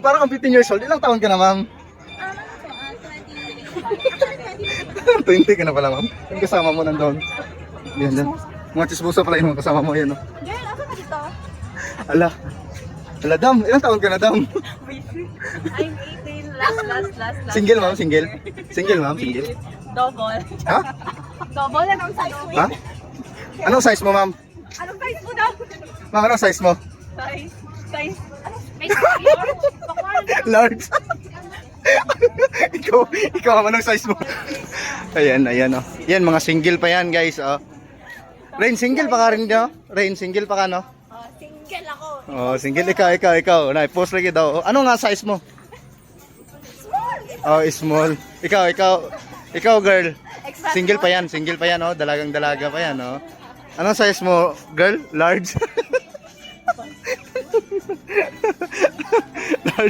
Parang kang 15 years old. Ilang taon ka na, ma'am? 20 ka na pala, ma'am. Yung kasama mo nandun. Yan, yan. Mga chismosa pala yung mga kasama mo yan, no? Girl, asa ka dito? Ala. Ala, Dam. Ilang taon ka na, Dam? I'm 18. Last. Single, ma'am? Single? Single, ma'am? Single? Double. Ha? Double yan ang size mo. Ha? Anong size mo, ma'am? Anong size mo daw? Ma'am, anong size mo? Size. Ano? Size mo? Large. ikaw, anong size mo? Ayan, oh. Yan, mga single pa yan, guys, oh. Rain, single pa ka rin, no? Rain, single pa ka, no? Single ako. Oh, single. Ikaw. Na-post lagi daw. Ano nga size mo? Oh, small. Ikaw, girl. Single pa yan, oh. Dalagang-dalaga pa yan, oh. Anong size mo, girl? Large?